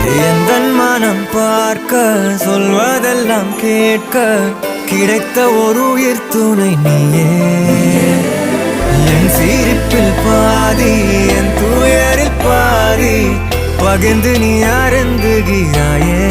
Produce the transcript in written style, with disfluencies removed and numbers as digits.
எந்தன் மனம் பார்க்க சொல்வதெல்லாம் கேட்க கிடைத்த ஒரு உயிர் துணை நீயே. என் சிரிப்பில் பாதி என் துயரில் பாதி பகிர்ந்து நீ அருந்துகிறாயே.